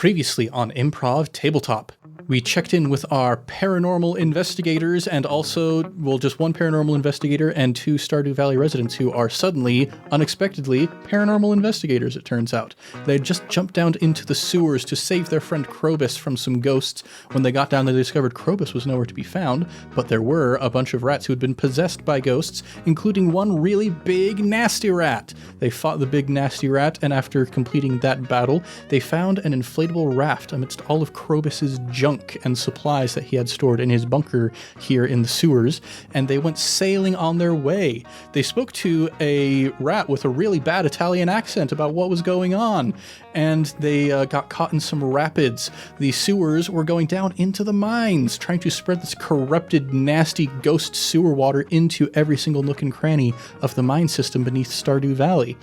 Previously on Improv Tabletop, we checked in with our paranormal investigators and also, well, just one paranormal investigator and two Starboo Valley residents who are suddenly, unexpectedly, paranormal investigators, it turns out. They had just jumped down into the sewers to save their friend Krobus from some ghosts. When they got down there, they discovered Krobus was nowhere to be found, but there were a bunch of rats who had been possessed by ghosts, including one really big, nasty rat. They fought the big, nasty rat, and after completing that battle, they found an inflatable raft amidst all of Krobus's junk and supplies that he had stored in his bunker here in the sewers, and they went sailing on their way. They spoke to a rat with a really bad Italian accent about what was going on, and they got caught in some rapids. The sewers were going down into the mines, trying to spread this corrupted, nasty ghost sewer water into every single nook and cranny of the mine system beneath Starboo Valley.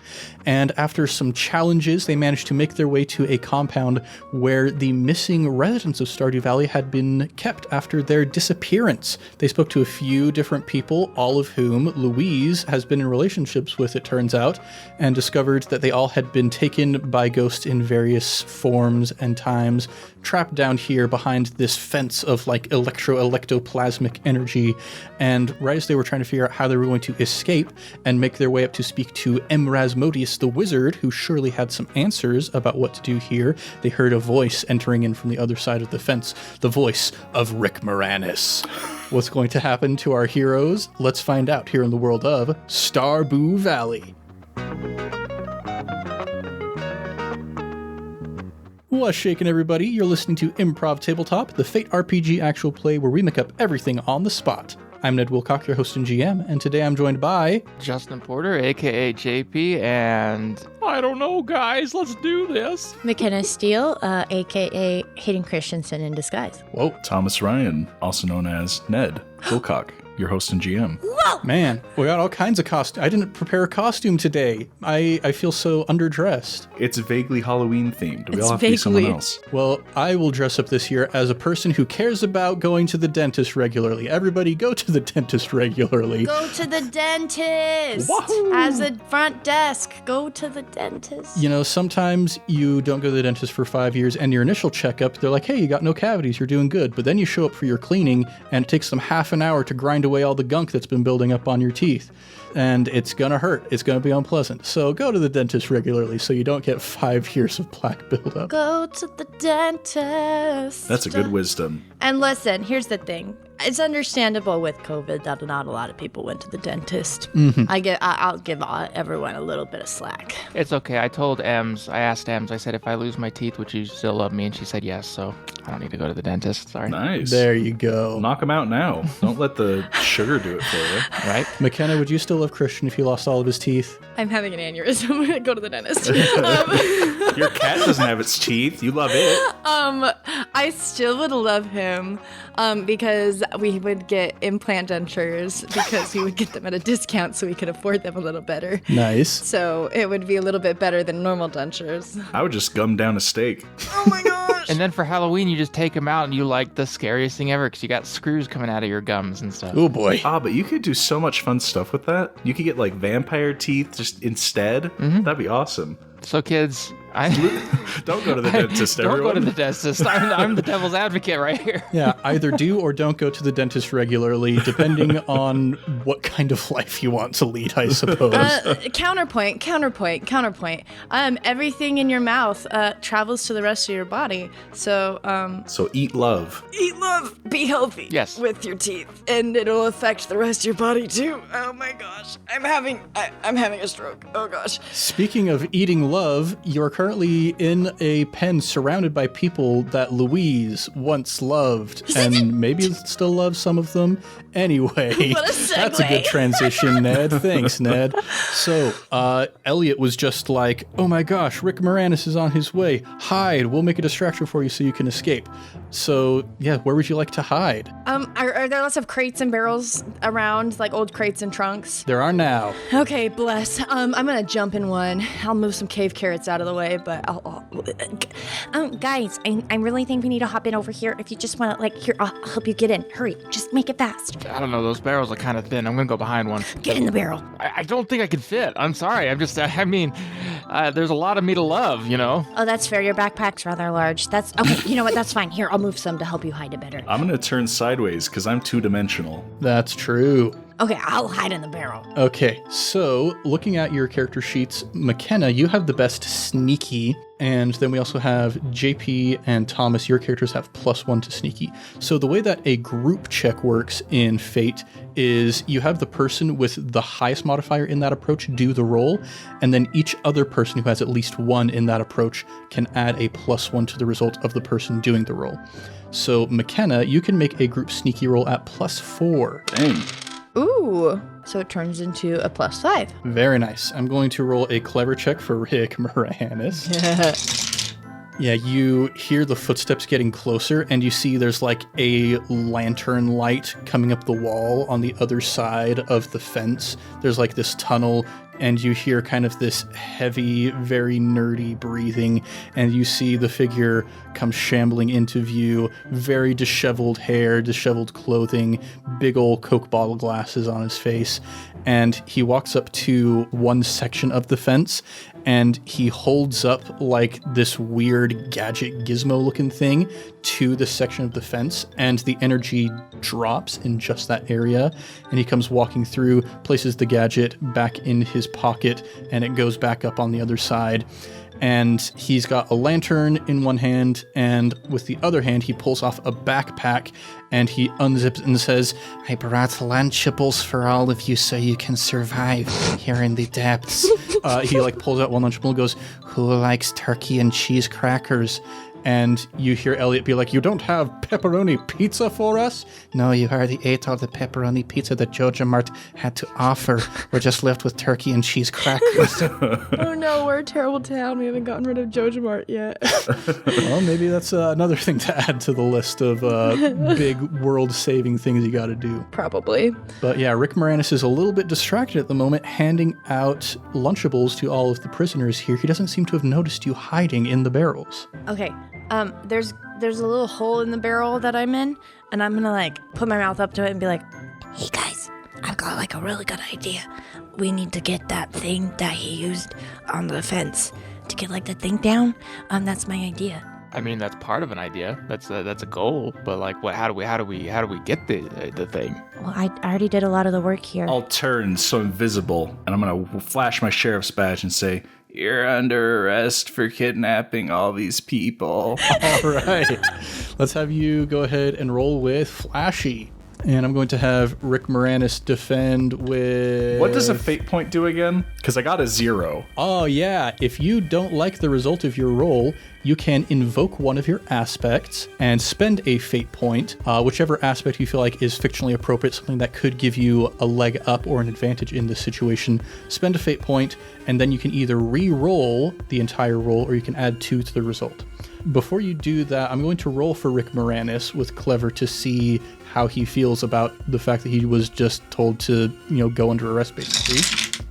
And after some challenges, they managed to make their way to a compound where the missing residents of Starboo Valley had been kept after their disappearance. They spoke to a few different people, all of whom Louise has been in relationships with, it turns out, and discovered that they all had been taken by ghosts in various forms and times, trapped down here behind this fence of like electroplasmic energy. And right as they were trying to figure out how they were going to escape and make their way up to speak to Emrasmodius the wizard, who surely had some answers about what to do here, they heard a voice entering in from the other side of the fence, the voice of Rick Moranis. What's going to happen to our heroes? Let's find out here in the world of Starboo Valley. What's shaking, everybody? You're listening to Improv Tabletop, the Fate RPG actual play where we make up everything on the spot. I'm Ned Wilcock, your host and GM, and today I'm joined by... Justin Porter, a.k.a. JP, and... I don't know, guys, let's do this. McKenna Steele, a.k.a. Hayden Christensen in disguise. Whoa. Thomas Ryan, also known as Ned Wilcock, your host and GM. Whoa! Man, we got all kinds of costumes. I didn't prepare a costume today. I feel so underdressed. It's vaguely Halloween themed. We It's all have to be someone else. Well, I will dress up this year as a person who cares about going to the dentist regularly. Everybody go to the dentist regularly. Go to the dentist! Wahoo! As a front desk, go to the dentist. You know, sometimes you don't go to the dentist for 5 years, and your initial checkup, they're like, hey, you got no cavities, you're doing good. But then you show up for your cleaning, and it takes them half an hour to grind away all the gunk that's been building up on your teeth. And it's gonna hurt. It's gonna be unpleasant. So go to the dentist regularly so you don't get 5 years of plaque buildup. Go to the dentist. That's a good wisdom. And listen, here's the thing. It's understandable with COVID that not a lot of people went to the dentist. Mm-hmm. I'll give everyone a little bit of slack. It's okay. I asked Ems, I said, if I lose my teeth, would you still love me? And she said yes, so I don't need to go to the dentist. Sorry. Nice. There you go. Knock them out now. Don't let the sugar do it for you. Right? McKenna, would you still love Christian if he lost all of his teeth? I'm having an aneurysm. Go to the dentist. Your cat doesn't have its teeth. You love it. I still would love him because we would get implant dentures because we would get them at a discount so we could afford them a little better. Nice. So it would be a little bit better than normal dentures. I would just gum down a steak. Oh my gosh! And then for Halloween, you just take them out and you like the scariest thing ever because you got screws coming out of your gums and stuff. Oh boy. But you could do so much fun stuff with that. You could get like vampire teeth just instead. Mm-hmm. That'd be awesome. So kids, don't go to the dentist, everyone. Don't go to the dentist. I'm the devil's advocate right here. Yeah, either do or don't go to the dentist regularly, depending on what kind of life you want to lead, I suppose. Counterpoint. Everything in your mouth travels to the rest of your body. So eat love. Eat love. Be healthy. Yes. With your teeth, and it'll affect the rest of your body too. Oh my gosh, I'm having a stroke. Oh gosh. Speaking of eating love, you're currently in a pen surrounded by people that Louise once loved, and maybe still loves some of them. Anyway, what a segue. That's a good transition, Ned. Thanks, Ned. So, Elliot was just like, oh my gosh, Rick Moranis is on his way. Hide. We'll make a distraction for you so you can escape. So, yeah, where would you like to hide? Are there lots of crates and barrels around, like old crates and trunks? There are now. Okay, bless. I'm gonna jump in one. I'll move some cave carrots out of the way, but Guys, I really think we need to hop in over here. If you just want to, like, here, I'll help you get in. Hurry, just make it fast. I don't know. Those barrels are kind of thin. I'm going to go behind one. Get in the barrel. I don't think I can fit. I'm sorry. there's a lot of me to love, you know? Oh, that's fair. Your backpack's rather large. That's okay. You know what? That's fine. Here, I'll move some to help you hide it better. I'm gonna turn sideways because I'm 2-dimensional. That's true. Okay, I'll hide in the barrel. Okay, so looking at your character sheets, McKenna, you have the best sneaky, and then we also have JP and Thomas, your characters have +1 to sneaky. So the way that a group check works in Fate is you have the person with the highest modifier in that approach do the roll, and then each other person who has at least 1 in that approach can add a +1 to the result of the person doing the roll. So McKenna, you can make a group sneaky roll at +4. Dang. ooh. So it turns into a +5. Very nice. I'm going to roll a clever check for Rick Moranis. Yeah, you hear the footsteps getting closer, and you see there's like a lantern light coming up the wall on the other side of the fence. There's like this tunnel, and you hear kind of this heavy, very nerdy breathing, and you see the figure come shambling into view, very disheveled hair, disheveled clothing, big old Coke bottle glasses on his face, and he walks up to one section of the fence, and he holds up like this weird gadget gizmo looking thing to the section of the fence, and the energy drops in just that area, and he comes walking through, places the gadget back in his pocket, and it goes back up on the other side. And he's got a lantern in one hand, and with the other hand, he pulls off a backpack, and he unzips and says, "I brought Lunchables for all of you so you can survive here in the depths." He like pulls out one Lunchable and goes, "Who likes turkey and cheese crackers?" And you hear Elliot be like, "You don't have pepperoni pizza for us?" "No, you already ate all the pepperoni pizza that Jojo Mart had to offer. We're just left with turkey and cheese crackers." Oh no, we're a terrible town. We haven't gotten rid of Jojo Mart yet. Well, maybe that's another thing to add to the list of big world-saving things you got to do. Probably. But yeah, Rick Moranis is a little bit distracted at the moment, handing out Lunchables to all of the prisoners here. He doesn't seem to have noticed you hiding in the barrels. Okay. There's a little hole in the barrel that I'm in, and I'm gonna like put my mouth up to it and be like, Hey guys, I've got like a really good idea. We need to get that thing that he used on the fence to get like the thing down. That's my idea. I mean, that's part of an idea. That's a goal. But like, what? How do we get the thing? Well, I already did a lot of the work here. I'll turn so invisible, and I'm gonna flash my sheriff's badge and say, "You're under arrest for kidnapping all these people." All right. Let's have you go ahead and roll with Flashy. And I'm going to have Rick Moranis defend with... What does a fate point do again? Because I got a 0. Oh, yeah. If you don't like the result of your roll, you can invoke one of your aspects and spend a fate point, whichever aspect you feel like is fictionally appropriate, something that could give you a leg up or an advantage in this situation. Spend a fate point, and then you can either re-roll the entire roll or you can add 2 to the result. Before you do that, I'm going to roll for Rick Moranis with Clever to see how he feels about the fact that he was just told to, go under arrest, basically.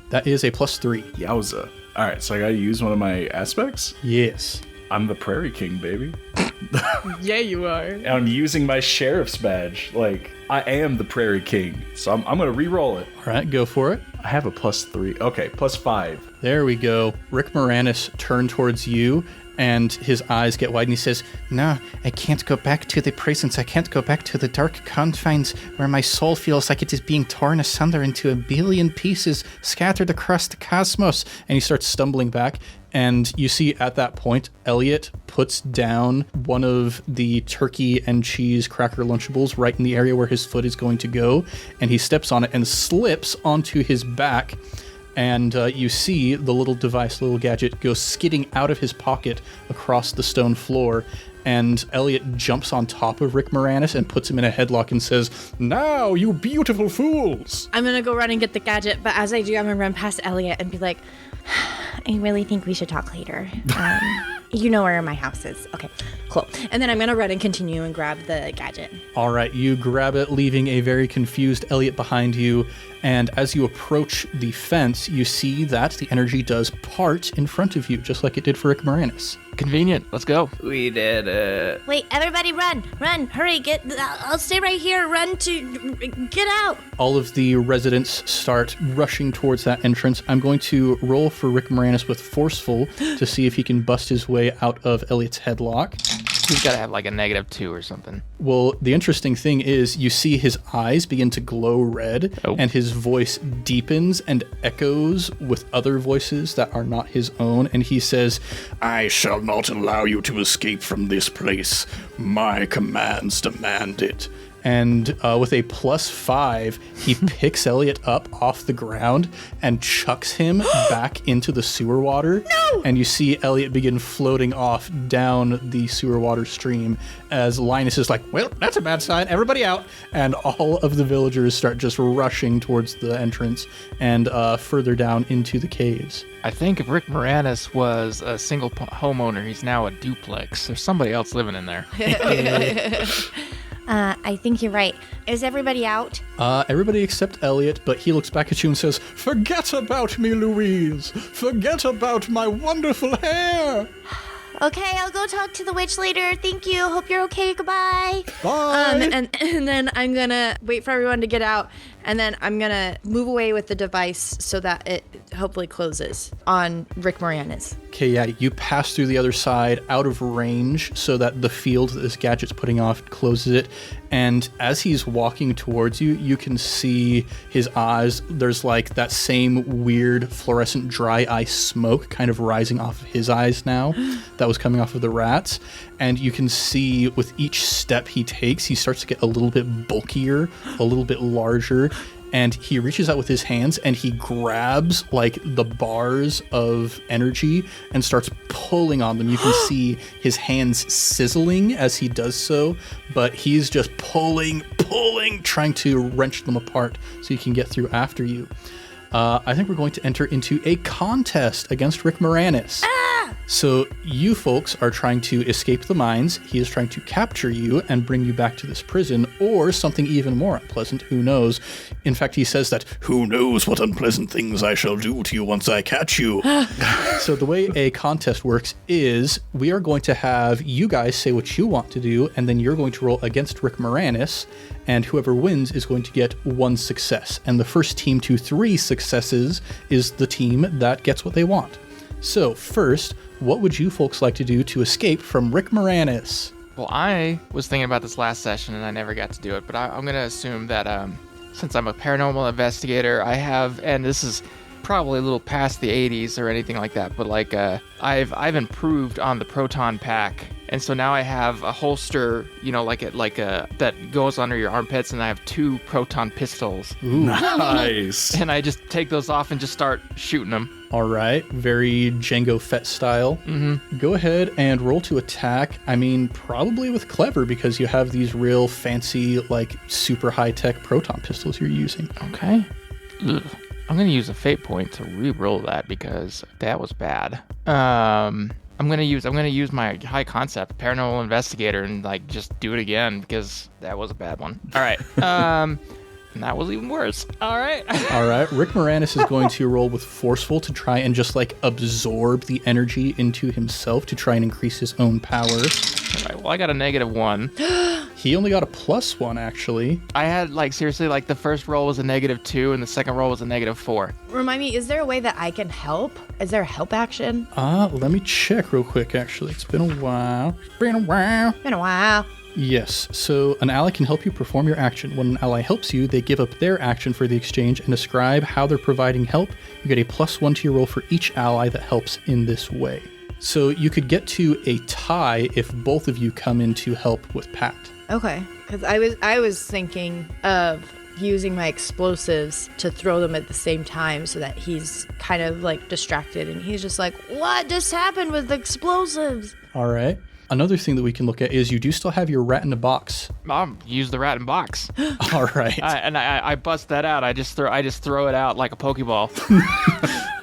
That is a +3. Yowza. All right, so I gotta use one of my aspects? Yes. I'm the Prairie King, baby. Yeah, you are. And I'm using my sheriff's badge. Like, I am the Prairie King. So I'm gonna re-roll it. All right, go for it. I have a +3. Okay, +5. There we go. Rick Moranis turned towards you, and his eyes get wide, and he says, "No, I can't go back to the prisons. I can't go back to the dark confines where my soul feels like it is being torn asunder into a billion pieces scattered across the cosmos." And he starts stumbling back, and you see at that point, Elliot puts down one of the turkey and cheese cracker Lunchables right in the area where his foot is going to go, and he steps on it and slips onto his back. And you see the little device, little gadget, go skidding out of his pocket across the stone floor. And Elliot jumps on top of Rick Moranis and puts him in a headlock and says, "Now, you beautiful fools!" I'm gonna go run and get the gadget, but as I do, I'm gonna run past Elliot and be like, I really think we should talk later. You know where my house is. Okay, cool. And then I'm going to run and continue and grab the gadget. All right, you grab it, leaving a very confused Elliot behind you. And as you approach the fence, you see that the energy does part in front of you, just like it did for Rick Moranis. Convenient. Let's go. We did it. Wait, everybody run, hurry, I'll stay right here, get out. All of the residents start rushing towards that entrance. I'm going to roll for Rick Moranis with Forceful to see if he can bust his way out of Elliot's headlock. He's got to have like a -2 or something. Well, the interesting thing is you see his eyes begin to glow red, and his voice deepens and echoes with other voices that are not his own, and he says, I shall not allow you to escape from this place. My commands demand it. And with a +5, he picks Elliot up off the ground and chucks him back into the sewer water. No! And you see Elliot begin floating off down the sewer water stream as Linus is like, well, that's a bad sign. Everybody out. And all of the villagers start just rushing towards the entrance and further down into the caves. I think if Rick Moranis was a single homeowner, he's now a duplex. There's somebody else living in there. I think you're right. Is everybody out? Everybody except Elliot, but he looks back at you and says, forget about me, Louise. Forget about my wonderful hair. Okay, I'll go talk to the witch later. Thank you. Hope you're okay. Goodbye. Bye. And then I'm gonna wait for everyone to get out, and then I'm gonna move away with the device so that it hopefully closes on Rick Moranis. Okay, yeah, you pass through the other side out of range so that the field that this gadget's putting off closes it. And as he's walking towards you, you can see his eyes. There's like that same weird fluorescent dry ice smoke kind of rising off of his eyes now that was coming off of the rats. And you can see with each step he takes, he starts to get a little bit bulkier, a little bit larger. And he reaches out with his hands and he grabs like the bars of energy and starts pulling on them. You can see his hands sizzling as he does so, but he's just pulling, trying to wrench them apart so he can get through after you. I think we're going to enter into a contest against Rick Moranis. So you folks are trying to escape the mines. He is trying to capture you and bring you back to this prison, or something even more unpleasant. Who knows? In fact, he says that, who knows what unpleasant things I shall do to you once I catch you. So the way a contest works is we are going to have you guys say what you want to do, and then you're going to roll against Rick Moranis, and whoever wins is going to get 1 success. And the first team to 3 successes is the team that gets what they want. So first, what would you folks like to do to escape from Rick Moranis? Well, I was thinking about this last session and I never got to do it, but I'm going to assume that since I'm a paranormal investigator, I have, and this is probably a little past the 80s or anything like that, but like I've improved on the proton pack. And so now I have a holster, you know, like a that goes under your armpits, and I have 2 proton pistols. Ooh. Nice. And I just take those off and just start shooting them. All right, very Jango Fett style. Mm-hmm. Go ahead and roll to attack. I mean, probably with clever, because you have these real fancy, like super high-tech proton pistols you're using. Okay. Ugh. I'm gonna use a fate point to re-roll that because that was bad. I'm gonna use my high concept paranormal investigator and like just do it again because that was a bad one. All right. And that was even worse. All right. All right. Rick Moranis is going to roll with forceful to try and just like absorb the energy into himself to try and increase his own power. All right. Well, I got a -1. He only got a +1 actually. I had like seriously like the first roll was a -2 and the second roll was a -4. Remind me, is there a way that I can help? Is there a help action? Let me check real quick actually. It's been a while. Been a while. Yes, so an ally can help you perform your action. When an ally helps you, they give up their action for the exchange and describe how they're providing help. You get a +1 to your roll for each ally that helps in this way. So you could get to a tie if both of you come in to help with Pat. Okay, because I was thinking of using my explosives to throw them at the same time so that he's kind of like distracted and he's just like, what just happened with the explosives? All right. Another thing that we can look at is you do still have your rat in a box. Use the rat in box. All right. I bust that out. I just throw it out like a Pokeball.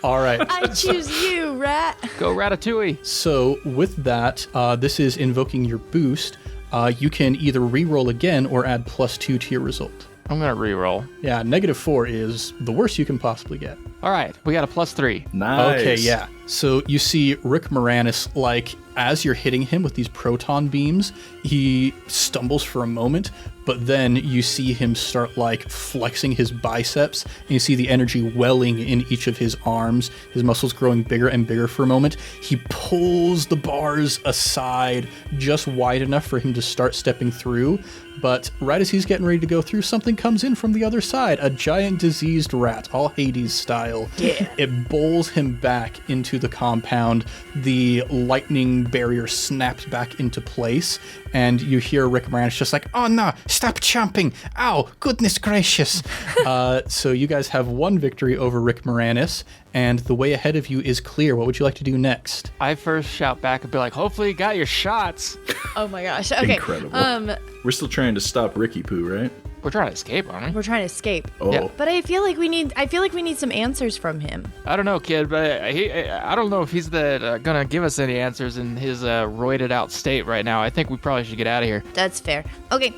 All right. I choose you, rat. Go Ratatouille. So with that, this is invoking your boost. You can either re-roll again or add +2 to your result. I'm going to re-roll. Yeah, -4 is the worst you can possibly get. All right. We got a +3. Nice. Okay, yeah. So you see Rick Moranis, like, as you're hitting him with these proton beams, he stumbles for a moment, but then you see him start, like, flexing his biceps, and you see the energy welling in each of his arms, his muscles growing bigger and bigger for a moment. He pulls the bars aside just wide enough for him to start stepping through, but right as he's getting ready to go through, something comes in from the other side, a giant diseased rat, all Hades style. Yeah. It bowls him back into the compound. The lightning barrier snaps back into place, and you hear Rick Moranis just like, "Oh no, stop chomping. Ow, goodness gracious." So you guys have one victory over Rick Moranis, and the way ahead of you is clear. What would you like to do next? I first shout back and be like, hopefully you got your shots. Oh my gosh. Okay. Incredible. We're still trying to stop Ricky Poo, right? We're trying to escape, aren't we? We're trying to escape. Oh. Yeah. But I feel like we need some answers from him. I don't know, kid, but I don't know if he's gonna give us any answers in his roided out state right now. I think we probably should get out of here. That's fair. Okay.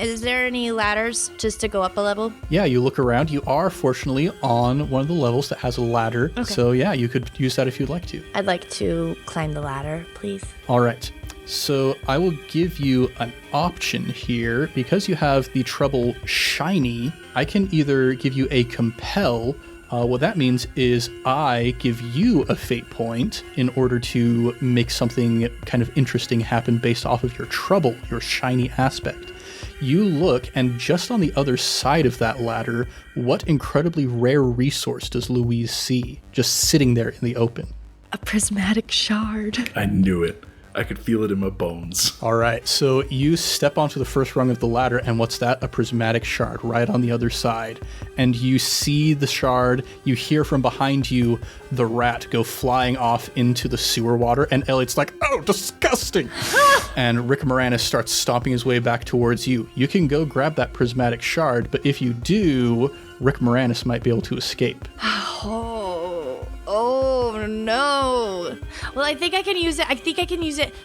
Is there any ladders just to go up a level? Yeah, you look around. You are fortunately on one of the levels that has a ladder. Okay. So yeah, you could use that if you'd like to. I'd like to climb the ladder, please. All right. So I will give you an option here. Because you have the treble shiny, I can either give you a compel. What that means is I give you a fate point in order to make something kind of interesting happen based off of your trouble, your shiny aspect. You look, and just on the other side of that ladder, what incredibly rare resource does Louise see just sitting there in the open? A prismatic shard. I knew it. I could feel it in my bones. All right, so you step onto the first rung of the ladder, and what's that? A prismatic shard right on the other side. And you see the shard, you hear from behind you the rat go flying off into the sewer water, and Elliot's like, "Oh, disgusting!" And Rick Moranis starts stomping his way back towards you. You can go grab that prismatic shard, but if you do, Rick Moranis might be able to escape. Oh no. Well, I think I can use it.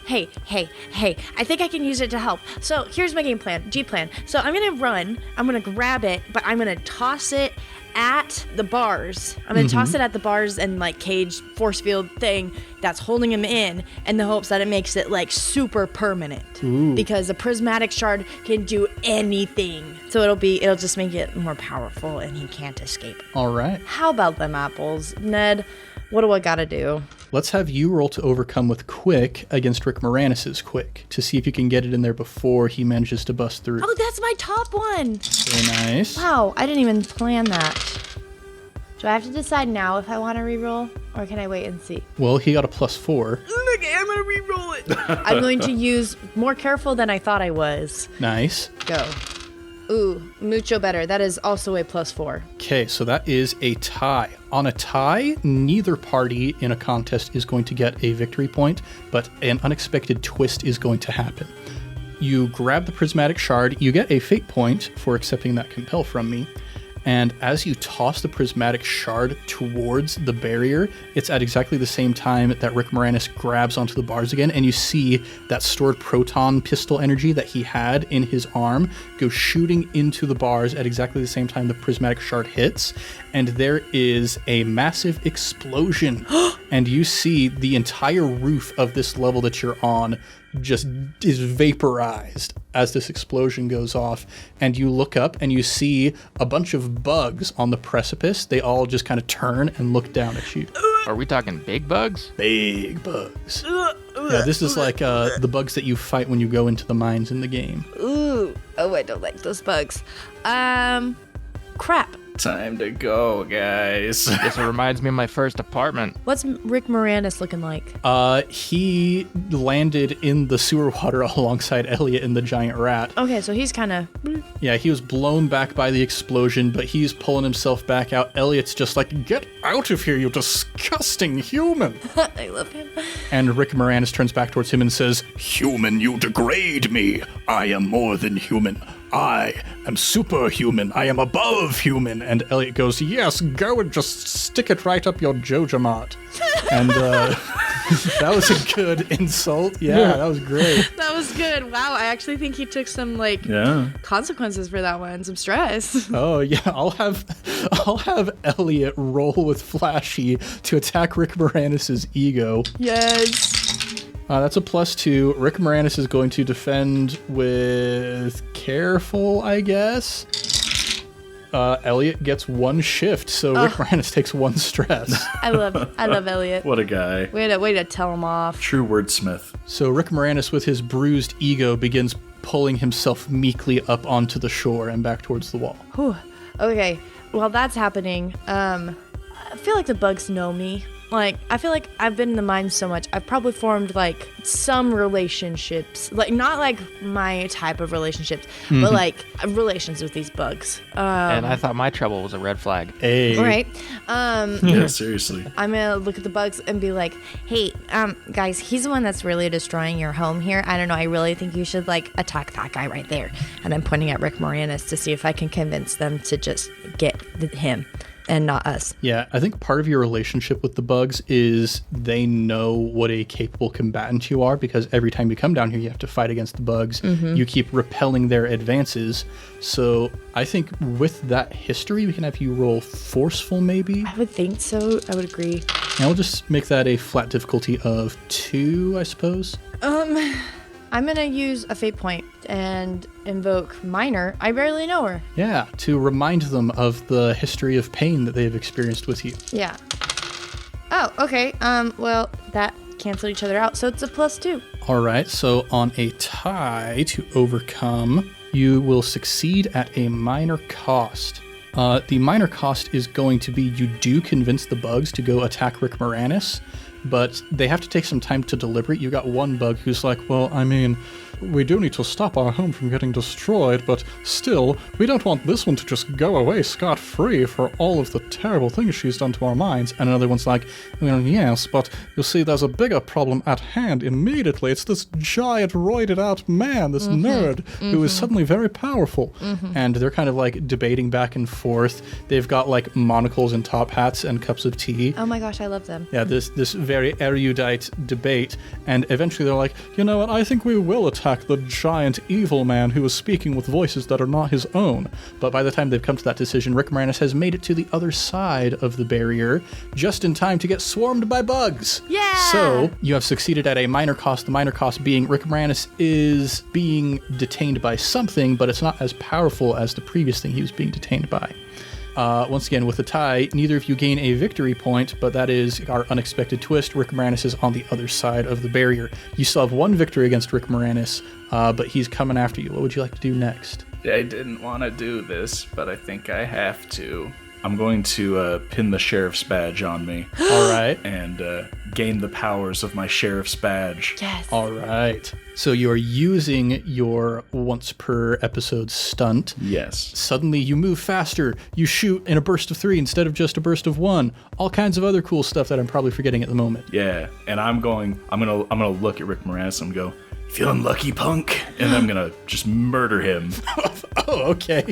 Hey. I think I can use it to help. So here's my game plan, G-plan. So I'm going to run. I'm going to grab it, but I'm going to toss it at the bars. I'm going to toss it at the bars and like cage force field thing that's holding him in the hopes that it makes it like super permanent. Ooh. Because a prismatic shard can do anything. So it'll just make it more powerful and he can't escape. All right. How about them apples? Ned, what do I got to do? Let's have you roll to overcome with quick against Rick Moranis's quick to see if you can get it in there before he manages to bust through. Oh, that's my top one. Very nice. Wow, I didn't even plan that. Do I have to decide now if I want to reroll, or can I wait and see? Well, he got a +4. Okay, I'm going to reroll it. I'm going to use more careful than I thought I was. Nice. Go. Ooh, mucho better. That is also a +4. Okay, so that is a tie. On a tie, neither party in a contest is going to get a victory point, but an unexpected twist is going to happen. You grab the prismatic shard, you get a fate point for accepting that compel from me, and as you toss the prismatic shard towards the barrier, it's at exactly the same time that Rick Moranis grabs onto the bars again, and you see that stored proton pistol energy that he had in his arm go shooting into the bars at exactly the same time the prismatic shard hits, and there is a massive explosion, and you see the entire roof of this level that you're on just is vaporized as this explosion goes off, and you look up and you see a bunch of bugs on the precipice. They all just kind of turn and look down at you. Are we talking big bugs? Big bugs. Yeah, this is like the bugs that you fight when you go into the mines in the game. Ooh. Oh, I don't like those bugs. Crap. Time to go, guys. This reminds me of my first apartment. What's Rick Moranis looking like? He landed in the sewer water alongside Elliot and the giant rat. Okay, so he's kind of... Yeah, he was blown back by the explosion, but he's pulling himself back out. Elliot's just like, get out of here, you disgusting human. I love him. And Rick Moranis turns back towards him and says, Human, you degrade me. I am more than human. I am superhuman. I am above human. and Elliot goes, yes, go and just stick it right up your Jojamat. And that was a good insult. Yeah, that was great. That was good. Wow, I actually think he took some, consequences for that one. Some stress. Oh, yeah, I'll have Elliot roll with Flashy to attack Rick Moranis' ego. Yes. That's a +2. Rick Moranis is going to defend with Careful, I guess. Elliot gets 1 shift, so Rick Moranis takes 1 stress. I love Elliot. What a guy. Way to tell him off. True wordsmith. So Rick Moranis, with his bruised ego, begins pulling himself meekly up onto the shore and back towards the wall. Whew. Okay, while that's happening, I feel like the bugs know me. I feel like I've been in the mines so much, I've probably formed, some relationships. Not, my type of relationships, but, relations with these bugs. And I thought my trouble was a red flag. Hey. Right? Yeah, seriously. I'm gonna look at the bugs and be like, hey, guys, he's the one that's really destroying your home here. I don't know, I really think you should, attack that guy right there. And I'm pointing at Rick Moranis to see if I can convince them to just get him. And not us. Yeah, I think part of your relationship with the bugs is they know what a capable combatant you are, because every time you come down here, you have to fight against the bugs. Mm-hmm. You keep repelling their advances. So I think with that history, we can have you roll forceful, maybe? I would think so. I would agree. And I'll just make that a flat difficulty of 2, I suppose. I'm going to use a fate point and invoke Minor. I barely know her. Yeah, to remind them of the history of pain that they have experienced with you. Yeah. Oh, okay. Well, that cancel each other out, so it's a +2. All right, so on a tie to overcome, you will succeed at a minor cost. The minor cost is going to be you do convince the bugs to go attack Rick Moranis, but they have to take some time to deliberate. You got one bug who's like, well, I mean, we do need to stop our home from getting destroyed, but still, we don't want this one to just go away scot-free for all of the terrible things she's done to our minds. And another one's like, well, yes, but you see, there's a bigger problem at hand immediately. It's this giant roided-out man, this nerd, who is suddenly very powerful. And they're kind of like debating back and forth. They've got like monocles and top hats and cups of tea. Oh my gosh, I love them. Yeah, this very erudite debate. And eventually they're like, you know what, I think we will attack the giant evil man who is speaking with voices that are not his own. But by the time they've come to that decision, Rick Moranis has made it to the other side of the barrier just in time to get swarmed by bugs. Yeah! So you have succeeded at a minor cost, the minor cost being Rick Moranis is being detained by something, but it's not as powerful as the previous thing he was being detained by. Once again, with a tie, neither of you gain a victory point, but that is our unexpected twist. Rick Moranis is on the other side of the barrier. You still have one victory against Rick Moranis, but he's coming after you. What would you like to do next? I didn't want to do this, but I think I have to. I'm going to pin the sheriff's badge on me. All right. And gain the powers of my sheriff's badge. Yes. All right. So you're using your once per episode stunt. Yes. Suddenly you move faster. You shoot in a burst of 3 instead of just a burst of 1. All kinds of other cool stuff that I'm probably forgetting at the moment. Yeah. And I'm gonna look at Rick Moranis and go, feeling lucky, punk? And I'm gonna just murder him. Oh, okay.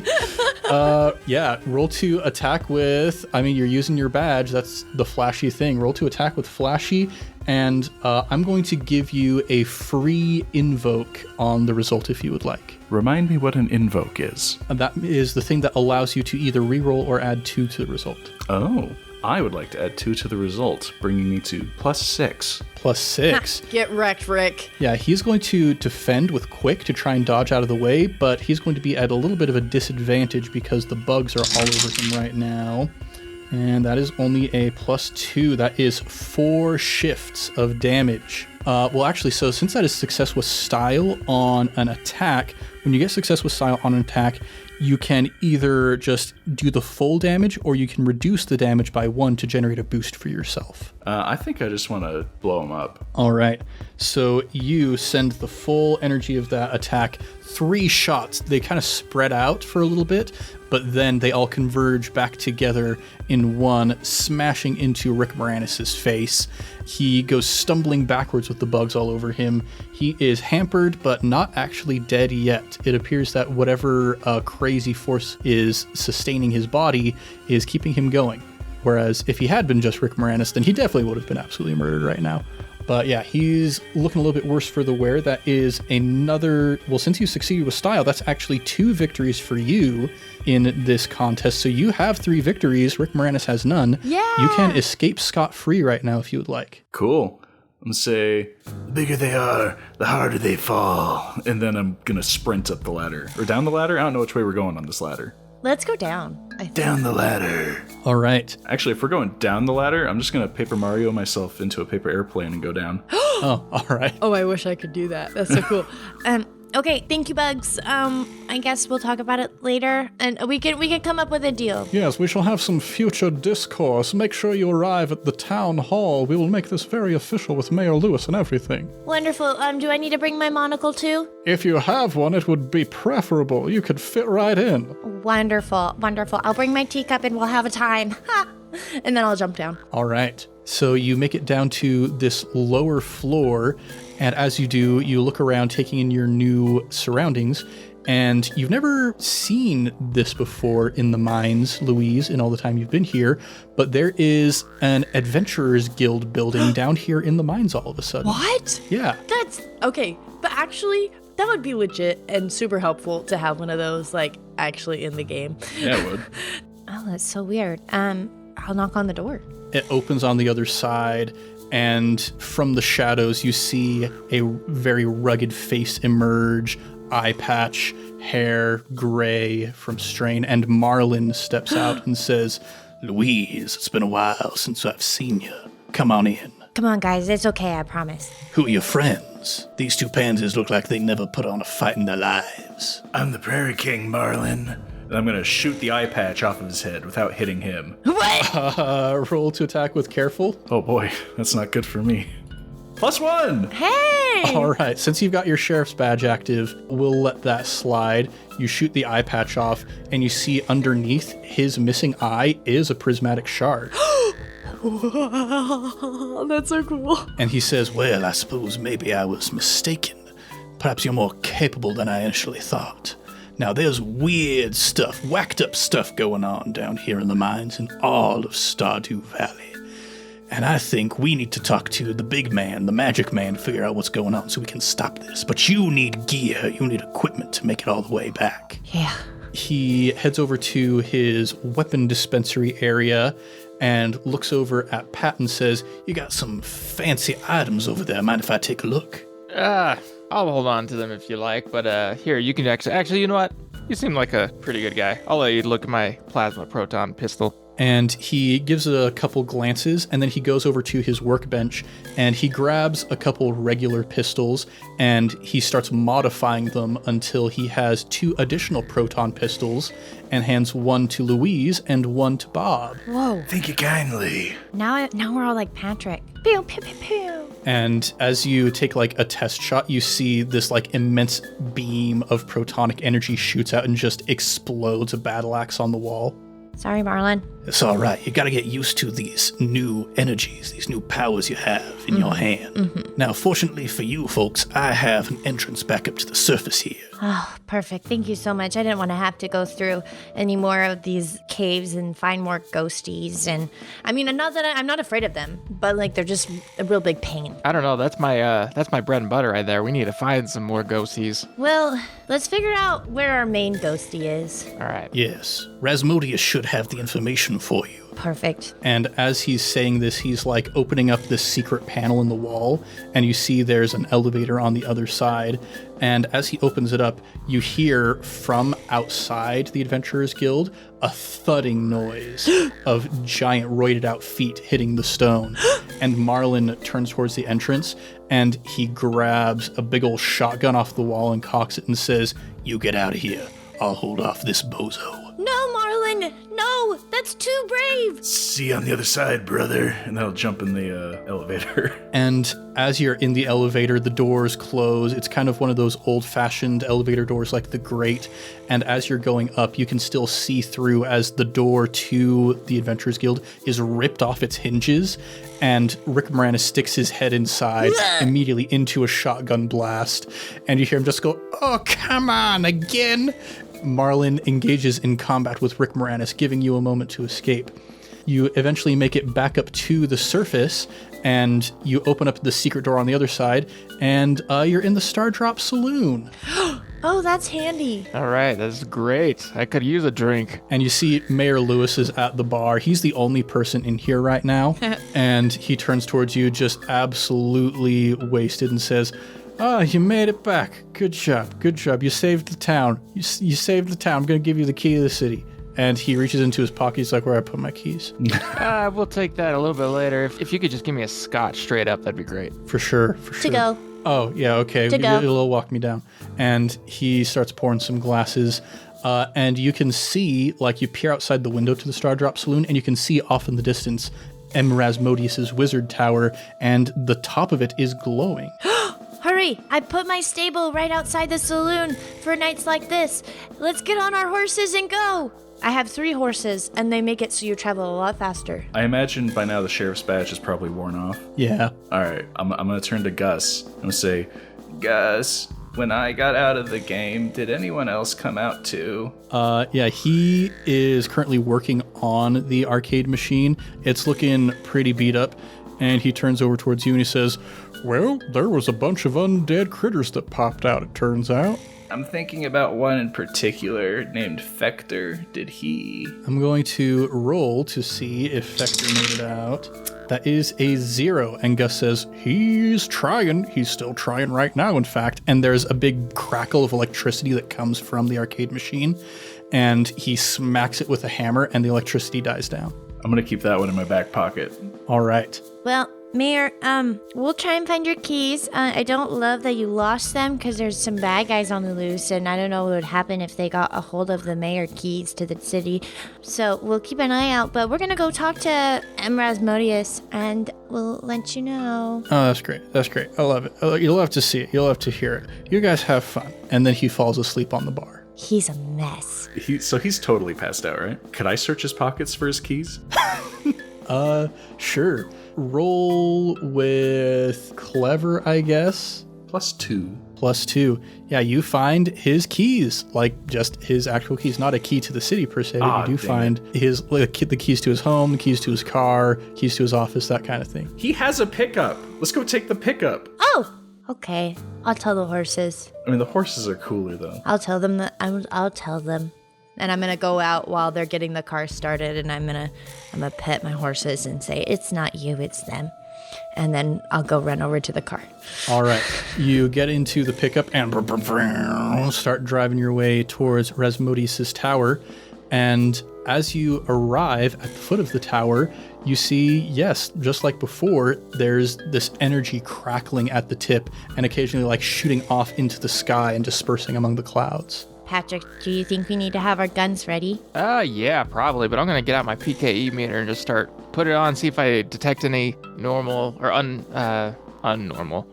Yeah, roll to attack with, you're using your badge. That's the flashy thing. Roll to attack with flashy, and I'm going to give you a free invoke on the result if you would like. Remind me what an invoke is. And that is the thing that allows you to either reroll or add 2 to the result. Oh, I would like to add 2 to the result, bringing me to +6. +6. Get wrecked, Rick. Yeah, he's going to defend with quick to try and dodge out of the way, but he's going to be at a little bit of a disadvantage because the bugs are all over him right now. And that is only a +2. That is 4 shifts of damage. Well, actually, so since that is success with style on an attack, when you get success with style on an attack, you can either just do the full damage or you can reduce the damage by 1 to generate a boost for yourself. I think I just want to blow him up. All right. So you send the full energy of that attack. 3 shots. They kind of spread out for a little bit, but then they all converge back together in one, smashing into Rick Moranis' face. He goes stumbling backwards with the bugs all over him. He is hampered, but not actually dead yet. It appears that whatever crazy force is sustaining his body is keeping him going. Whereas if he had been just Rick Moranis, then he definitely would have been absolutely murdered right now. But yeah, he's looking a little bit worse for the wear. That is another... Well, since you succeeded with style, that's actually 2 victories for you in this contest. So you have 3 victories. Rick Moranis has none. Yeah! You can escape scot-free right now if you would like. Cool. I'm going to say, the bigger they are, the harder they fall. And then I'm going to sprint up the ladder. Or down the ladder? I don't know which way we're going on this ladder. Let's go down. I think. Down the ladder. All right. Actually, if we're going down the ladder, I'm just going to Paper Mario myself into a paper airplane and go down. Oh, all right. Oh, I wish I could do that. That's so cool. Okay, thank you, Bugs. I guess we'll talk about it later, and we can come up with a deal. Yes, we shall have some future discourse. Make sure you arrive at the town hall. We will make this very official with Mayor Lewis and everything. Wonderful. Do I need to bring my monocle too? If you have one, it would be preferable. You could fit right in. Wonderful, wonderful. I'll bring my teacup and we'll have a time. Ha! And then I'll jump down. All right. So you make it down to this lower floor, and as you do, you look around, taking in your new surroundings, and you've never seen this before in the mines, Louise, in all the time you've been here, but there is an Adventurers Guild building down here in the mines all of a sudden. What? Yeah. That's okay, but actually, that would be legit and super helpful to have one of those, like, actually in the game. Yeah, it would. Oh, that's so weird. I'll knock on the door. It opens on the other side, and from the shadows, you see a very rugged face emerge, eye patch, hair gray from strain, and Marlin steps out and says, Louise, it's been a while since I've seen you. Come on in. Come on, guys. It's okay, I promise. Who are your friends? These 2 pansies look like they never put on a fight in their lives. I'm the Prairie King, Marlin. And I'm going to shoot the eye patch off of his head without hitting him. What? roll to attack with careful. Oh boy, that's not good for me. +1! Hey! All right, since you've got your sheriff's badge active, we'll let that slide. You shoot the eye patch off, and you see underneath his missing eye is a prismatic shard. That's so cool. And he says, Well, I suppose maybe I was mistaken. Perhaps you're more capable than I initially thought. Now, there's weird stuff, whacked up stuff going on down here in the mines in all of Stardew Valley. And I think we need to talk to the big man, the magic man, to figure out what's going on so we can stop this. But you need gear, you need equipment to make it all the way back. Yeah. he heads over to his weapon dispensary area and looks over at Pat and says, "You got some fancy items over there. Mind if I take a look?" I'll hold on to them if you like, but here, you can actually, you know what? You seem like a pretty good guy. I'll let you look at my plasma proton pistol. And he gives it a couple glances, and then he goes over to his workbench, and he grabs a couple regular pistols, and he starts modifying them until he has 2 additional proton pistols, and hands one to Louise and one to Bob. Whoa. Thank you kindly. Now we're all like Patrick. Pew, pew, pew, pew. And as you take like a test shot, you see this like immense beam of protonic energy shoots out and just explodes a battle axe on the wall. Sorry, Marlon. It's all right. You got to get used to these new energies, these new powers you have in your hand. Now, fortunately for you folks, I have an entrance back up to the surface here. Oh, perfect. Thank you so much. I didn't want to have to go through any more of these caves and find more ghosties. And I mean, not that I'm not afraid of them, but like they're just a real big pain. I don't know. That's my bread and butter right there. We need to find some more ghosties. Well, let's figure out where our main ghosty is. All right. Yes, Rasmodius should have the information for you. Perfect. And as he's saying this, he's like opening up this secret panel in the wall, and you see there's an elevator on the other side. And as he opens it up, you hear from outside the Adventurers Guild a thudding noise of giant roided out feet hitting the stone. And Marlin turns towards the entrance, and he grabs a big old shotgun off the wall and cocks it and says, "You get out of here. I'll hold off this bozo. No, Marlin! No! That's too brave! See you on the other side, brother. And then I'll jump in the elevator. And as you're in the elevator, the doors close. It's kind of one of those old-fashioned elevator doors like the grate. And as you're going up, you can still see through as the door to the Adventurers Guild is ripped off its hinges. And Rick Moranis sticks his head inside immediately into a shotgun blast. And you hear him just go, "Oh, come on, again!" Marlin engages in combat with Rick Moranis, giving you a moment to escape. You eventually make it back up to the surface, and you open up the secret door on the other side, and you're in the Stardrop Saloon. Oh, that's handy. All right, that's great. I could use a drink. And you see Mayor Lewis is at the bar. He's the only person in here right now. And he turns towards you just absolutely wasted and says, you made it back. Good job. Good job. You saved the town. You saved the town. I'm going to give you the key to the city. And he reaches into his pocket. He's like, where I put my keys? We'll take that a little bit later. If you could just give me a scotch straight up, that'd be great. For sure. For sure. To go. Oh, yeah, okay. To go. It'll walk me down. And he starts pouring some glasses. And you can see, like, you peer outside the window to the Stardrop Saloon, and you can see off in the distance Erasmodius's wizard tower, and the top of it is glowing. Hurry! I put my stable right outside the saloon for nights like this. Let's get on our horses and go! I have 3 horses, and they make it so you travel a lot faster. I imagine by now the sheriff's badge is probably worn off. Yeah. All right, I'm going to turn to Gus. I'm going to say, Gus, when I got out of the game, did anyone else come out too? Yeah, he is currently working on the arcade machine. It's looking pretty beat up, and he turns over towards you and he says, "Well, there was a bunch of undead critters that popped out, it turns out." I'm thinking about one in particular named Fector. Did he? I'm going to roll to see if Fector made it out. That is a 0. And Gus says, he's trying. He's still trying right now, in fact. And there's a big crackle of electricity that comes from the arcade machine. And he smacks it with a hammer and the electricity dies down. I'm going to keep that one in my back pocket. All right. Well, Mayor, we'll try and find your keys. I don't love that you lost them because there's some bad guys on the loose, and I don't know what would happen if they got a hold of the mayor keys to the city. So we'll keep an eye out, but we're gonna go talk to Erasmodius, and we'll let you know. Oh, that's great. That's great. I love it. You'll have to see it. You'll have to hear it. You guys have fun. And then he falls asleep on the bar. He's a mess. So he's totally passed out, right? Could I search his pockets for his keys? Sure. Roll with clever, I guess. +2. +2. Yeah, you find his keys, like just his actual keys, not a key to the city per se. But you do find his the keys to his home, the keys to his car, keys to his office, that kind of thing. He has a pickup. Let's go take the pickup. Oh, okay. I'll tell the horses. I mean, the horses are cooler though. I'll tell them that. I'll tell them. And I'm gonna go out while they're getting the car started, and I'm gonna pet my horses and say, "It's not you, it's them." And then I'll go run over to the car. All right. You get into the pickup and start driving your way towards Erasmodius' tower. And as you arrive at the foot of the tower, you see, yes, just like before, there's this energy crackling at the tip and occasionally like shooting off into the sky and dispersing among the clouds. Patrick, do you think we need to have our guns ready? Yeah, probably, but I'm gonna get out my PKE meter and just put it on, see if I detect any normal or unnormal.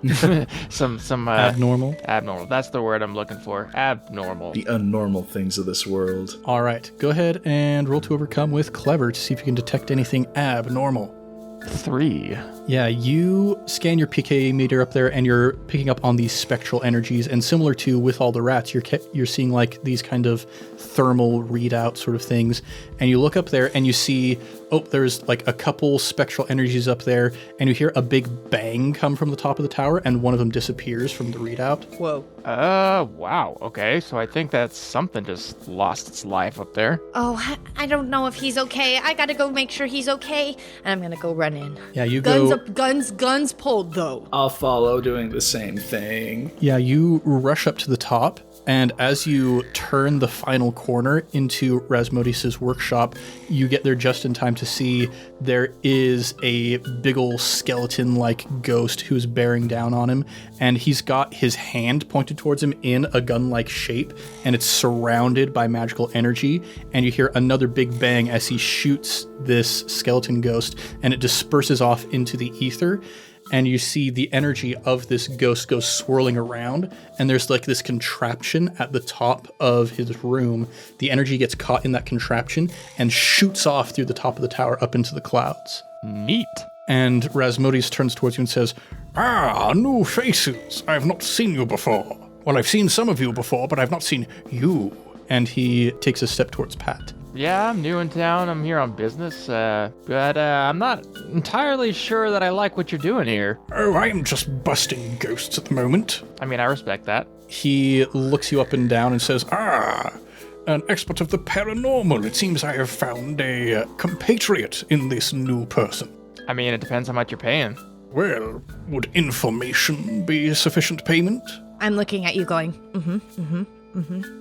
some Abnormal? Abnormal. That's the word I'm looking for. Abnormal. The unnormal things of this world. All right. Go ahead and roll to overcome with clever to see if you can detect anything abnormal. 3. Yeah, you scan your PKA meter up there and you're picking up on these spectral energies, and similar to with all the rats, you're seeing like these kind of thermal readout sort of things, and you look up there and you see, there's like a couple spectral energies up there, and you hear a big bang come from the top of the tower, and one of them disappears from the readout. Whoa. Wow. Okay, so I think that something just lost its life up there. Oh, I don't know if he's okay. I gotta go make sure he's okay. And I'm gonna go run in. Yeah, you Guns go... up, guns pulled, though. I'll follow doing the same thing. Yeah, you rush up to the top, And as you turn the final corner into Rasmodius' workshop, you get there just in time to see there is a big ol' skeleton-like ghost who's bearing down on him, and he's got his hand pointed towards him in a gun-like shape, and it's surrounded by magical energy, and you hear another big bang as he shoots this skeleton ghost, and it disperses off into the ether. And you see the energy of this ghost go swirling around, and there's like this contraption at the top of his room. The energy gets caught in that contraption and shoots off through the top of the tower up into the clouds. Neat. And Rasmodius turns towards you and says, "Ah, new faces. I've not seen you before. Well, I've seen some of you before, but I've not seen you." And he takes a step towards Pat. Yeah, I'm new in town. I'm here on business, but I'm not entirely sure that I like what you're doing here. Oh, I'm just busting ghosts at the moment. I mean, I respect that. He looks you up and down and says, Ah, an expert of the paranormal. It seems I have found a compatriot in this new person. I mean, it depends how much you're paying. Well, would information be sufficient payment? I'm looking at you going,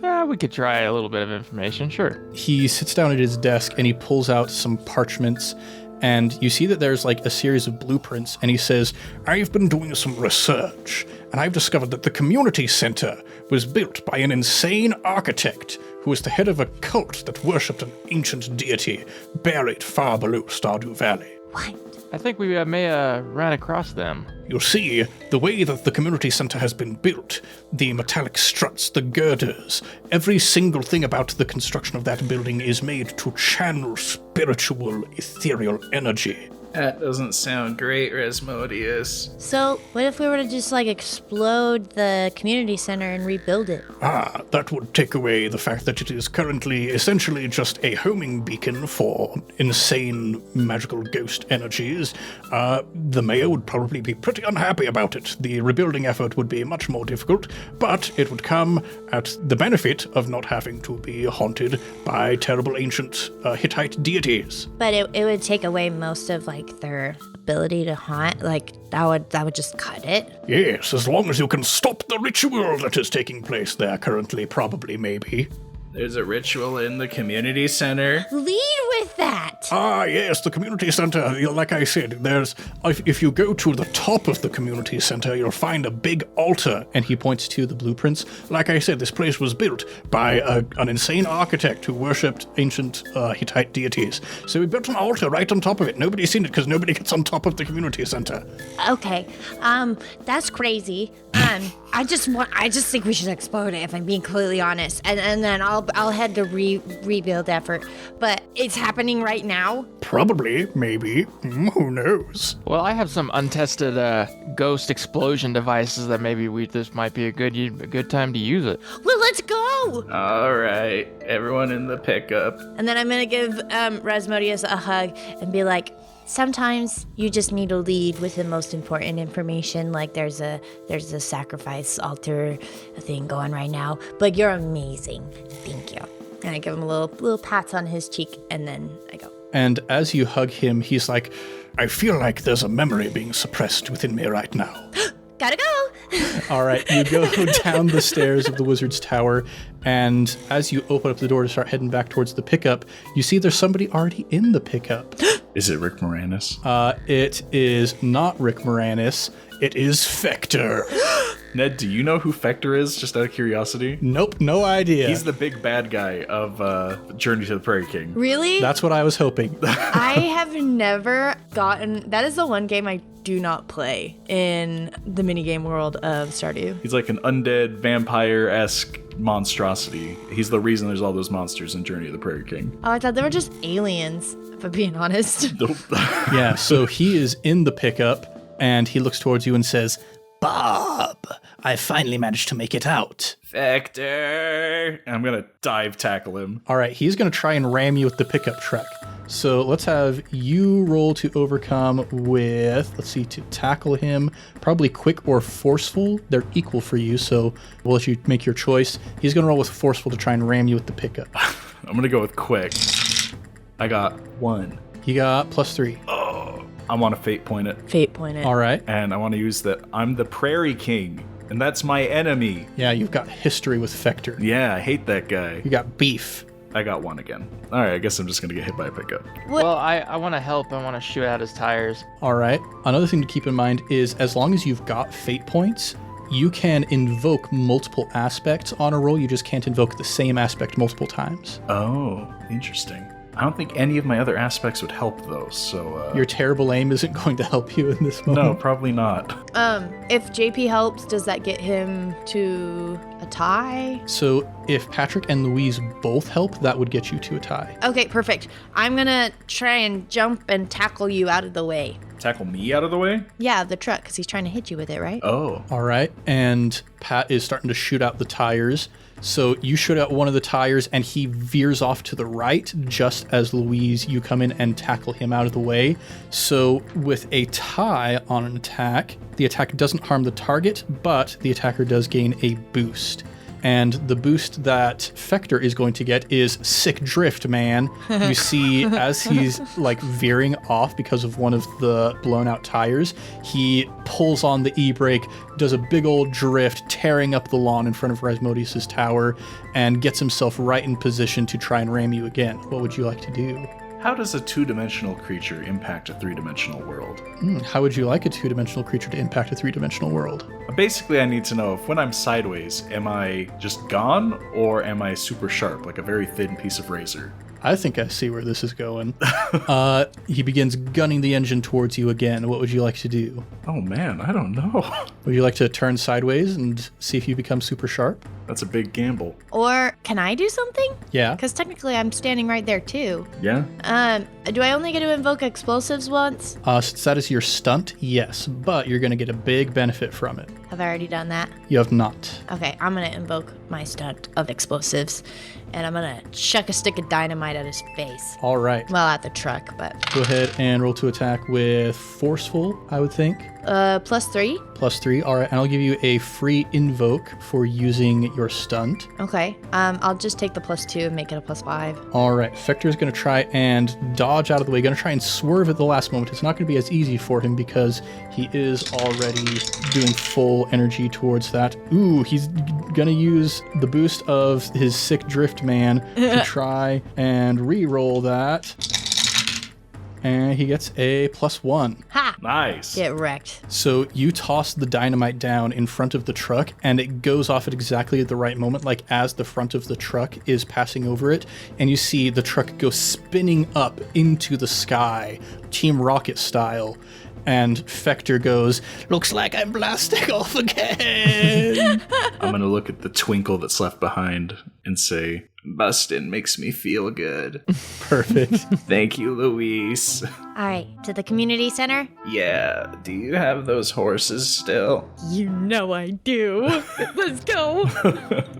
Yeah, we could try a little bit of information, sure. He sits down at his desk and he pulls out some parchments, and you see that there's like a series of blueprints, and he says, I've been doing some research, and I've discovered that the community center was built by an insane architect who was the head of a cult that worshipped an ancient deity buried far below Starboo Valley. What? I think we may have ran across them. You see, the way that the community center has been built, the metallic struts, the girders, every single thing about the construction of that building is made to channel spiritual, ethereal energy. That doesn't sound great, Rasmodius. So, what if we were to just like explode the community center and rebuild it? Ah, that would take away the fact that it is currently essentially just a homing beacon for insane magical ghost energies. The mayor would probably be pretty unhappy about it. The rebuilding effort would be much more difficult, but it would come at the benefit of not having to be haunted by terrible ancient Hittite deities. But it would take away most of like their ability to haunt. Like that would just cut it. Yes, as long as you can stop the ritual that is taking place there currently, probably, maybe. There's a ritual in the community center. Lead with that. Ah, yes, the community center. Like I said, if you go to the top of the community center, you'll find a big altar. and he points to the blueprints. Like I said, this place was built by an insane architect who worshipped ancient Hittite deities. So we built an altar right on top of it. Nobody's seen it because nobody gets on top of the community center. Okay. That's crazy. I just think we should explode it, if I'm being completely honest. And then I'll head to rebuild effort. But it's happening right now. Probably, maybe. Who knows? Well, I have some untested ghost explosion devices that maybe this might be a good time to use it. Well, let's go. All right, everyone in the pickup. and then I'm gonna give Rasmodius a hug and be like, Sometimes you just need to lead with the most important information. Like there's a sacrifice altar thing going right now. But you're amazing. Thank you. and I give him a little pats on his cheek, and then I go. And as you hug him, he's like, I feel like there's a memory being suppressed within me right now. Gotta go. all right, you go down the stairs of the wizard's tower, and as you open up the door to start heading back towards the pickup, you see there's somebody already in the pickup. Is it Rick Moranis? It is not Rick Moranis. It is Fector. Ned, do you know who Fector is, just out of curiosity? Nope, no idea. He's the big bad guy of Journey to the Prairie King. Really? That's what I was hoping. I have never gotten. That is the one game I do not play in the minigame world of Stardew. He's like an undead, vampire-esque monstrosity. He's the reason there's all those monsters in Journey to the Prairie King. Oh, I thought they were just aliens, if I'm being honest. Yeah, so he is in the pickup, and he looks towards you and says, Bob, I finally managed to make it out. Fector! And I'm gonna dive tackle him. all right, he's going to try and ram you with the pickup truck. So let's have you roll to overcome with, to tackle him, probably quick or forceful. They're equal for you, so we'll let you make your choice. He's going to roll with forceful to try and ram you with the pickup. I'm gonna go with quick. I got 1. You got +3. I want to fate point it. Fate point it. All right. And I want to use that I'm the Prairie King. And that's my enemy. Yeah, you've got history with Fector. Yeah, I hate that guy. You got beef. I got one again. All right, I guess I'm just going to get hit by a pickup. What? Well, I want to help. I want to shoot out his tires. All right. Another thing to keep in mind is as long as you've got fate points, you can invoke multiple aspects on a roll. You just can't invoke the same aspect multiple times. Oh, interesting. I don't think any of my other aspects would help, though, so... Your terrible aim isn't going to help you in this moment. No, probably not. If JP helps, does that get him to a tie? So if Patrick and Louise both help, that would get you to a tie. Okay, perfect. I'm gonna try and jump and tackle you out of the way. Tackle me out of the way? Yeah, the truck, because he's trying to hit you with it, right? Oh. All right. And Pat is starting to shoot out the tires. So you shoot out one of the tires and he veers off to the right just as Louise, you come in and tackle him out of the way. So with a tie on an attack, the attack doesn't harm the target, but the attacker does gain a boost. And the boost that Fector is going to get is Sick Drift, man. You see, as he's like veering off because of one of the blown out tires, he pulls on the e-brake, does a big old drift, tearing up the lawn in front of Rasmodius' tower, and gets himself right in position to try and ram you again. What would you like to do? How does a two-dimensional creature impact a three-dimensional world? How would you like a two-dimensional creature to impact a three-dimensional world? Basically, I need to know if when I'm sideways, am I just gone or am I super sharp, like a very thin piece of razor? I think I see where this is going. He begins gunning the engine towards you again. What would you like to do? Oh man, I don't know. Would you like to turn sideways and see if you become super sharp? That's a big gamble. Or can I do something? Yeah. Because technically I'm standing right there too. Yeah? Do I only get to invoke explosives once? Since that is your stunt, yes, but you're going to get a big benefit from it. Have I already done that? You have not. Okay, I'm gonna invoke my stunt of explosives, and I'm gonna chuck a stick of dynamite at his face. All right. Well, at the truck, but Go ahead and roll to attack with Forceful, I would think. +3. +3. All right, and I'll give you a free invoke for using your stunt. Okay. I'll just take the +2 and make it a +5. All right, Fector's going to try and dodge out of the way, going to try and swerve at the last moment. It's not going to be as easy for him because he is already doing full energy towards that. Ooh, he's going to use the boost of his Sick Drift Man to try and re-roll that. And he gets a +1. Ha! Nice. Get wrecked. So you toss the dynamite down in front of the truck, and it goes off at exactly the right moment, like as the front of the truck is passing over it, and you see the truck go spinning up into the sky, Team Rocket style. And Fector goes, "Looks like I'm blasting off again." I'm gonna look at the twinkle that's left behind and say, "Bustin' makes me feel good." Perfect. Thank you, Louise. All right, to the community center. Yeah, do you have those horses still? You know I do. Let's go.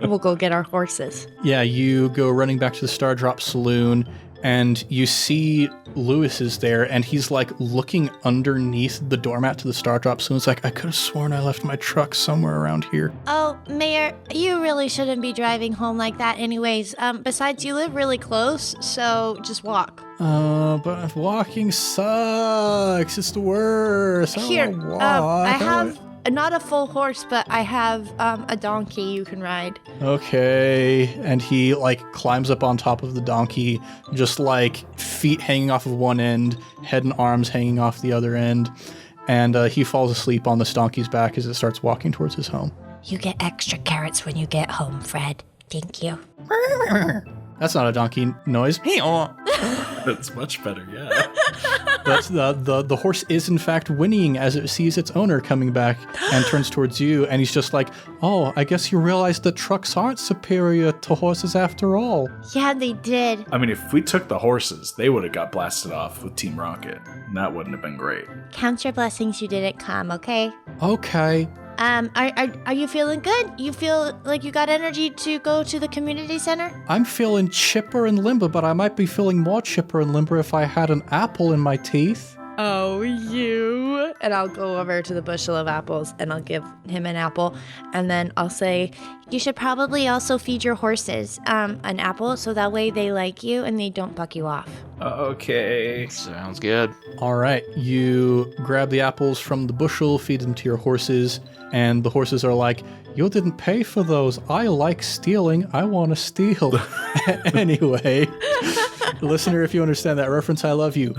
We'll go get our horses. Yeah, you go running back to the Star Drop Saloon, and you see Louis is there, and he's like looking underneath the doormat to the Star Drop Saloon. It's like, I could have sworn I left my truck somewhere around here. Oh, Mayor, you really shouldn't be driving home like that anyways. Besides, you live really close, so just walk. But walking sucks. It's the worst. I don't Here, wanna walk. I have not a full horse, but I have a donkey you can ride. Okay. And he like climbs up on top of the donkey, just like feet hanging off of one end, head and arms hanging off the other end. And he falls asleep on this donkey's back as it starts walking towards his home. You get extra carrots when you get home, Fred. Thank you. That's not a donkey noise. That's much better, yeah. But the horse is in fact whinnying as it sees its owner coming back and turns towards you, and he's just like, "Oh, I guess you realize that trucks aren't superior to horses after all." Yeah, they did. I mean, if we took the horses, they would have got blasted off with Team Rocket. And that wouldn't have been great. Count your blessings you didn't come, okay? Okay. Are you feeling good? You feel like you got energy to go to the community center? I'm feeling chipper and limber, but I might be feeling more chipper and limber if I had an apple in my teeth. Oh, you. And I'll go over to the bushel of apples and I'll give him an apple. And then I'll say, You should probably also feed your horses an apple so that way they like you and they don't buck you off. Okay. Sounds good. All right, you grab the apples from the bushel, feed them to your horses, and the horses are like, you didn't pay for those. I like stealing. I want to steal. Anyway, listener, if you understand that reference, I love you.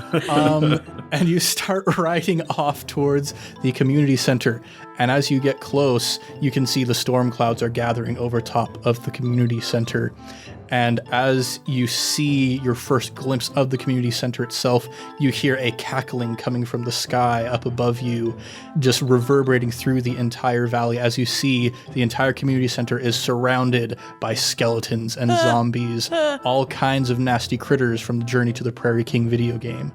And you start riding off towards the community center. And as you get close, you can see the storm clouds are gathering over top of the community center. And as you see your first glimpse of the community center itself, you hear a cackling coming from the sky up above you, just reverberating through the entire valley as you see the entire community center is surrounded by skeletons and zombies, all kinds of nasty critters from the Journey to the Prairie King video game.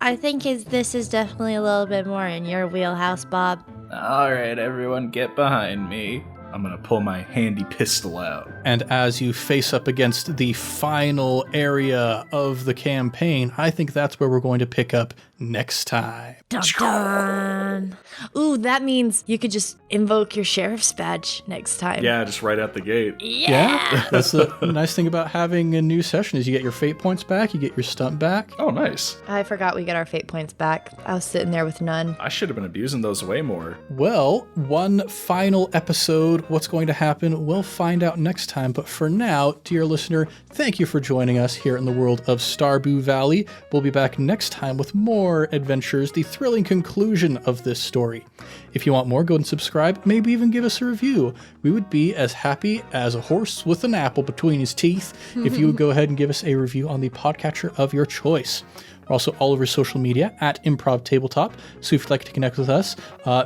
I think this is definitely a little bit more in your wheelhouse, Bob. All right, everyone, get behind me. I'm going to pull my handy pistol out. And as you face up against the final area of the campaign, I think that's where we're going to pick up next time. dun dun. Ooh, that means you could just invoke your sheriff's badge next time. Yeah, just right out the gate. Yeah. That's the nice thing about having a new session is you get your fate points back, you get your stunt back. Oh, nice. I forgot we get our fate points back. I was sitting there with none. I should have been abusing those way more. Well, one final episode. What's going to happen? We'll find out next time. But for now, dear listener, thank you for joining us here in the world of Starboo Valley. We'll be back next time with more adventures, the thrilling conclusion of this story. If you want more, go and subscribe, maybe even give us a review. We would be as happy as a horse with an apple between his teeth if you would go ahead and give us a review on the podcatcher of your choice. We're also all over social media at Improv Tabletop. So if you'd like to connect with us,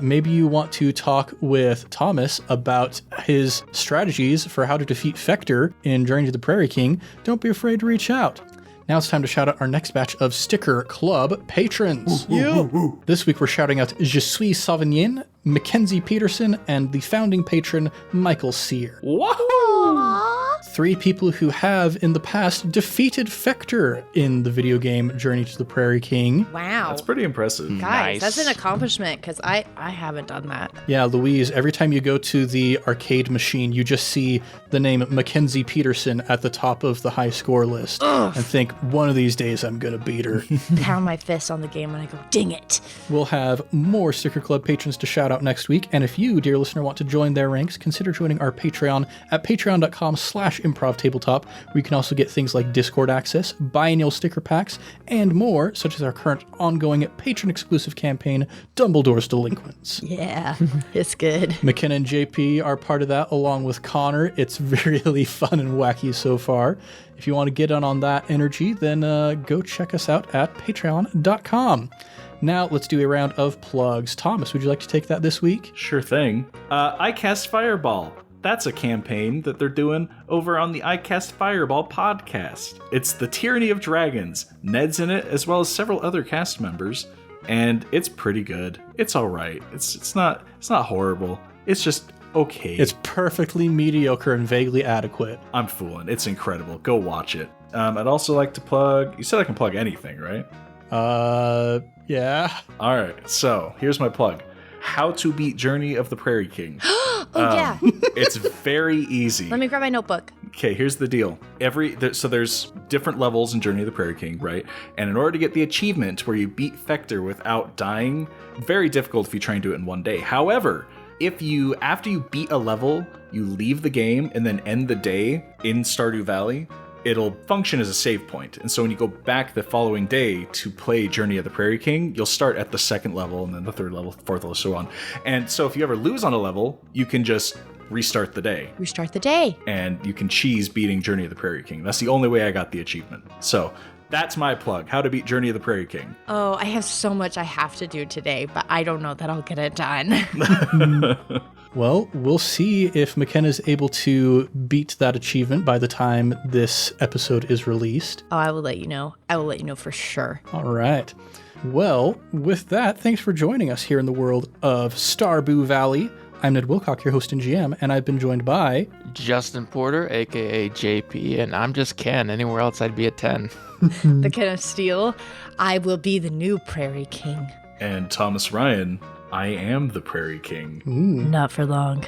maybe you want to talk with Thomas about his strategies for how to defeat Fector in Journey to the Prairie King, don't be afraid to reach out. Now it's time to shout out our next batch of Sticker Club patrons. This week we're shouting out Je suis Sauvignon, Mackenzie Peterson, and the founding patron, Michael Sear. Whoa! 3 people who have, in the past, defeated Fector in the video game Journey to the Prairie King. Wow. That's pretty impressive. Guys, Nice. that's an accomplishment because I haven't done that. Yeah, Louise, every time you go to the arcade machine, you just see the name Mackenzie Peterson at the top of the high score list and think, one of these days I'm going to beat her. Pound my fist on the game and I go, ding it. We'll have more Sticker Club patrons to shout out next week. And if you, dear listener, want to join their ranks, consider joining our Patreon at patreon.com/Improv Tabletop, where you can also get things like Discord access, biannual sticker packs, and more, such as our current ongoing patron-exclusive campaign, Dumbledore's Delinquents. Yeah, it's good. McKenna and JP are part of that, along with Connor. It's really fun and wacky so far. If you want to get on that energy, then go check us out at patreon.com. Now, let's do a round of plugs. Thomas, would you like to take that this week? Sure thing. I Cast Fireball. That's a campaign that they're doing over on the I Cast Fireball podcast. It's the Tyranny of Dragons. Ned's in it, as well as several other cast members, and it's pretty good. It's all right. It's not horrible. It's just okay. It's perfectly mediocre and vaguely adequate. I'm fooling. It's incredible. Go watch it. I'd also like to plug. You said I can plug anything, right? Yeah. All right. So here's my plug. How to Beat Journey of the Prairie King. Yeah. It's very easy. Let me grab my notebook. Okay, here's the deal. So there's different levels in Journey of the Prairie King, right? And in order to get the achievement where you beat Fector without dying, very difficult if you try and do it in one day. However, after you beat a level, you leave the game and then end the day in Stardew Valley, it'll function as a save point. And so when you go back the following day to play Journey of the Prairie King, you'll start at the 2nd level and then the 3rd level, 4th level, so on. And so if you ever lose on a level, you can just restart the day. Restart the day. And you can cheese beating Journey of the Prairie King. That's the only way I got the achievement. So that's my plug. How to beat Journey of the Prairie King. Oh, I have so much I have to do today, but I don't know that I'll get it done. Well, we'll see if McKenna's able to beat that achievement by the time this episode is released. Oh, I will let you know. I will let you know for sure. All right. Well, with that, thanks for joining us here in the world of Starboo Valley. I'm Ned Wilcock, your host and GM, and I've been joined by... Justin Porter, aka JP, and I'm just Ken. Anywhere else I'd be a 10. The Ken of Steel. I will be the new Prairie King. And Thomas Ryan, I am the Prairie King. Not for long.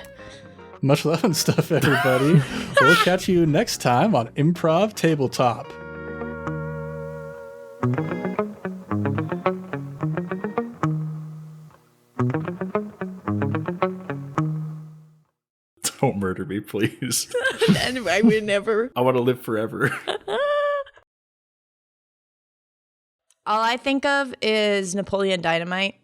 Much love and stuff, everybody. We'll catch you next time on Improv Tabletop. Don't murder me, please. And I would never. I want to live forever. All I think of is Napoleon Dynamite.